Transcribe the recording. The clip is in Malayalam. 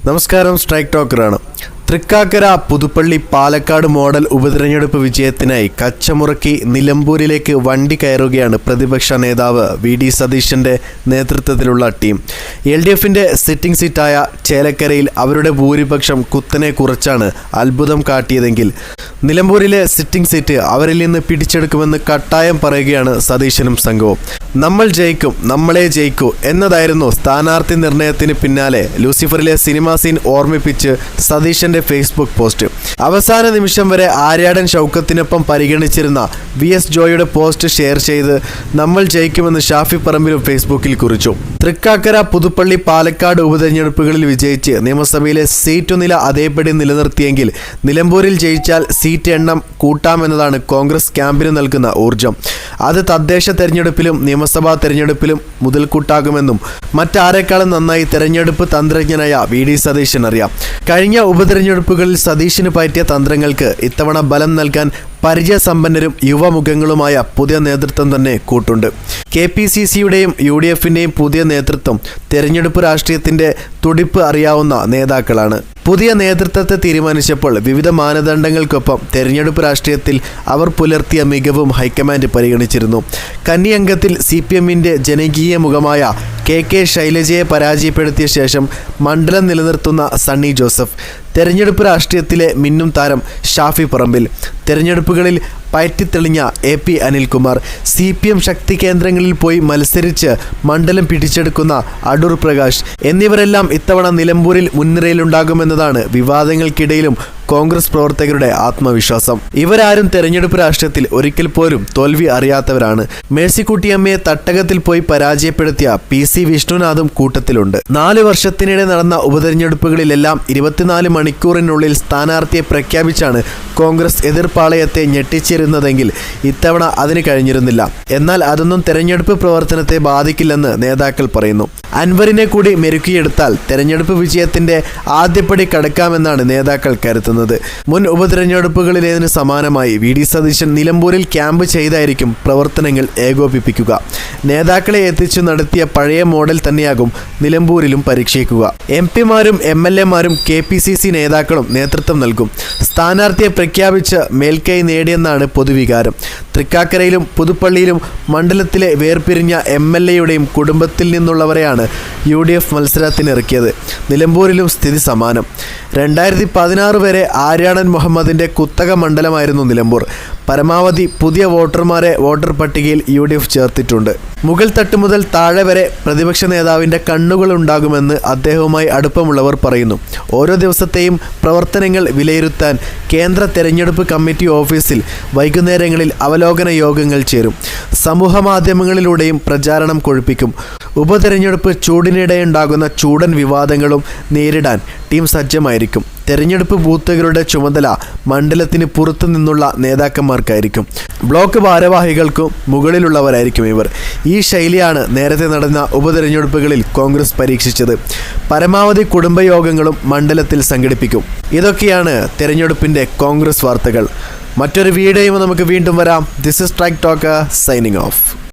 നമസ്കാരം, സ്ട്രൈക്ക് ടോക്കറാണ്. തൃക്കാക്കര, പുതുപ്പള്ളി, പാലക്കാട് മോഡൽ ഉപതെരഞ്ഞെടുപ്പ് വിജയത്തിനായി കച്ചമുറക്കി നിലമ്പൂരിലേക്ക് വണ്ടി കയറുകയാണ് പ്രതിപക്ഷ നേതാവ് വി.ഡി. സതീശൻ്റെ നേതൃത്വത്തിലുള്ള ടീം. LDFിൻ്റെ സിറ്റിംഗ് സീറ്റായ ചേലക്കരയിൽ അവരുടെ ഭൂരിപക്ഷം കുത്തനെ കുറച്ചാണ് അത്ഭുതം കാട്ടിയതെങ്കിൽ നിലമ്പൂരിലെ സിറ്റിംഗ് സീറ്റ് അവരിൽ നിന്ന് പിടിച്ചെടുക്കുമെന്ന് കട്ടായം പറയുകയാണ് സതീശനും സംഘവും. നമ്മൾ ജയിക്കും, നമ്മളെ ജയിക്കൂ എന്നതായിരുന്നു സ്ഥാനാർത്ഥി നിർണയത്തിന് പിന്നാലെ ലൂസിഫറിലെ സിനിമാ സീൻ ഓർമ്മിപ്പിച്ച് സതീശൻ്റെ ഫേസ്ബുക്ക് പോസ്റ്റ്. അവസാന നിമിഷം വരെ ആര്യാടൻ ഷൗക്കത്തിനൊപ്പം പരിഗണിച്ചിരുന്ന VS ജോയിയുടെ പോസ്റ്റ് ഷെയർ ചെയ്ത് നമ്മൾ ജയിക്കുമെന്ന് ഷാഫി പറമ്പിലും ഫേസ്ബുക്കിൽ കുറിച്ചു. തൃക്കാക്കര, പുതുപ്പള്ളി, പാലക്കാട് ഉപതെരഞ്ഞെടുപ്പുകളിൽ വിജയിച്ച് നിയമസഭയിലെ സീറ്റ് നില അതേപടി നിലനിർത്തിയെങ്കിൽ നിലമ്പൂരിൽ ജയിച്ചാൽ സീറ്റ് എണ്ണം കൂട്ടാമെന്നതാണ് കോൺഗ്രസ് ക്യാമ്പിന് നൽകുന്ന ഊർജം. അത് തദ്ദേശ തെരഞ്ഞെടുപ്പിലും നിയമസഭാ തെരഞ്ഞെടുപ്പിലും മുതൽക്കൂട്ടാകുമെന്നും മറ്റാരെക്കാളും നന്നായി തെരഞ്ഞെടുപ്പ് തന്ത്രജ്ഞനായ വി.ഡി. സതീശൻ അറിയാം. കഴിഞ്ഞ ഉപതെരഞ്ഞെടുപ്പുകളിൽ സതീശന് പറ്റിയ തന്ത്രങ്ങൾക്ക് ഇത്തവണ ബലം നൽകാൻ പരിചയസമ്പന്നരും യുവമുഖങ്ങളുമായ പുതിയ നേതൃത്വം തന്നെ കൂട്ടുണ്ട്. KPCCയുടെയും UDFിൻ്റെയും പുതിയ നേതൃത്വം തെരഞ്ഞെടുപ്പ് രാഷ്ട്രീയത്തിൻ്റെ തുടിപ്പ് അറിയാവുന്ന നേതാക്കളാണ്. പുതിയ നേതൃത്വത്തെ തീരുമാനിച്ചപ്പോൾ വിവിധ മാനദണ്ഡങ്ങൾക്കൊപ്പം തെരഞ്ഞെടുപ്പ് രാഷ്ട്രീയത്തിൽ അവർ പുലർത്തിയ മികവും ഹൈക്കമാൻഡ് പരിഗണിച്ചിരുന്നു. കന്നി അംഗത്തിൽ CPMൻ്റെ ജനകീയ മുഖമായ KK ശൈലജയെ പരാജയപ്പെടുത്തിയ ശേഷം മണ്ഡലം നിലനിർത്തുന്ന സണ്ണി ജോസഫ്, തെരഞ്ഞെടുപ്പ് രാഷ്ട്രീയത്തിലെ മിന്നും താരം ഷാഫി പറമ്പിൽ, തെരഞ്ഞെടുപ്പുകളിൽ പയറ്റിത്തെളിഞ്ഞ AP അനിൽകുമാർ, CPM ശക്തി കേന്ദ്രങ്ങളിൽ പോയി മത്സരിച്ച് മണ്ഡലം പിടിച്ചെടുക്കുന്ന അടൂർ പ്രകാശ് എന്നിവരെല്ലാം ഇത്തവണ നിലമ്പൂരിൽ മുൻനിരയിലുണ്ടാകുമെന്നതാണ് വിവാദങ്ങൾക്കിടയിലും കോൺഗ്രസ് പ്രവർത്തകരുടെ ആത്മവിശ്വാസം. ഇവരാരും തെരഞ്ഞെടുപ്പ് രാഷ്ട്രീയത്തിൽ ഒരിക്കൽ പോലും തോൽവി അറിയാത്തവരാണ്. മേഴ്സിക്കുട്ടിയമ്മയെ തട്ടകത്തിൽ പോയി പരാജയപ്പെടുത്തിയ PC വിഷ്ണുനാഥും കൂട്ടത്തിലുണ്ട്. 4 വർഷത്തിനിടെ നടന്ന ഉപതെരഞ്ഞെടുപ്പുകളിലെല്ലാം 24 മണിക്കൂറിനുള്ളിൽ സ്ഥാനാർത്ഥിയെ പ്രഖ്യാപിച്ചാണ് കോൺഗ്രസ് എതിർപ്പാളയത്തെ ഞെട്ടിച്ചിരുന്നതെങ്കിൽ ഇത്തവണ അതിന് കഴിഞ്ഞിരുന്നില്ല. എന്നാൽ അതൊന്നും തെരഞ്ഞെടുപ്പ് പ്രവർത്തനത്തെ ബാധിക്കില്ലെന്ന് നേതാക്കൾ പറയുന്നു. അൻവറിനെ കൂടി മെരുക്കിയെടുത്താൽ തെരഞ്ഞെടുപ്പ് വിജയത്തിന്റെ ആദ്യപടി കടക്കാമെന്നാണ് നേതാക്കൾ കരുതുന്നത്. മുൻ ഉപതെരഞ്ഞെടുപ്പുകളിലേതിന് സമാനമായി വി.ഡി. സതീശൻ നിലമ്പൂരിൽ ക്യാമ്പ് ചെയ്തായിരിക്കും പ്രവർത്തനങ്ങൾ ഏകോപിപ്പിക്കുക. നേതാക്കളെ എത്തിച്ചു നടത്തിയ പഴയ മോഡൽ തന്നെയാകും നിലമ്പൂരിലും പരീക്ഷിക്കുക. MP-മാരും MLA-മാരും KPCC നേതാക്കളും നേതൃത്വം നൽകും. സ്ഥാനാർത്ഥിയെ പ്രഖ്യാപിച്ച് മേൽക്കൈ നേടിയെന്നാണ് പൊതുവികാരം. തൃക്കാക്കരയിലും പുതുപ്പള്ളിയിലും മണ്ഡലത്തിലെ വേർപിരിഞ്ഞ MLA-യുടെയും കുടുംബത്തിൽ നിന്നുള്ളവരെയാണ് UDF മത്സരത്തിനിറക്കിയത്. നിലമ്പൂരിലും സ്ഥിതി സമാനം. 2016 വരെ ആര്യാടൻ മുഹമ്മദിൻ്റെ കുത്തക മണ്ഡലമായിരുന്നു നിലമ്പൂർ. പരമാവധി പുതിയ വോട്ടർമാരെ വോട്ടർ പട്ടികയിൽ UDF ചേർത്തിട്ടുണ്ട്. മുകൾ തട്ട് മുതൽ താഴെ വരെ പ്രതിപക്ഷ നേതാവിൻ്റെ കണ്ണുകളുണ്ടാകുമെന്ന് അദ്ദേഹവുമായി അടുപ്പമുള്ളവർ പറയുന്നു. ഓരോ ദിവസത്തെയും പ്രവർത്തനങ്ങൾ വിലയിരുത്താൻ കേന്ദ്ര തെരഞ്ഞെടുപ്പ് കമ്മിറ്റി ഓഫീസിൽ വൈകുന്നേരങ്ങളിൽ അവലോകന യോഗങ്ങൾ ചേരും. സമൂഹ മാധ്യമങ്ങളിലൂടെയും പ്രചാരണം കൊഴുപ്പിക്കും. ഉപതെരഞ്ഞെടുപ്പ് ചൂടിനിടെയുണ്ടാകുന്ന ചൂടൻ വിവാദങ്ങളും നേരിടാൻ ടീം സജ്ജമായിരിക്കും. തെരഞ്ഞെടുപ്പ് ബൂത്തുകളുടെ ചുമതല മണ്ഡലത്തിന് പുറത്തു നിന്നുള്ള നേതാക്കന്മാർക്കായിരിക്കും. ബ്ലോക്ക് ഭാരവാഹികൾക്കും മുകളിലുള്ളവരായിരിക്കും ഇവർ. ഈ ശൈലിയാണ് നേരത്തെ നടന്ന ഉപതെരഞ്ഞെടുപ്പുകളിൽ കോൺഗ്രസ് പരീക്ഷിച്ചത്. പരമാവധി കുടുംബയോഗങ്ങളും മണ്ഡലത്തിൽ സംഘടിപ്പിക്കും. ഇതൊക്കെയാണ് തെരഞ്ഞെടുപ്പിൻ്റെ കോൺഗ്രസ് വാർത്തകൾ. മറ്റൊരു വീഡിയോയും നമുക്ക് വീണ്ടും വരാം. This is strike talker signing off.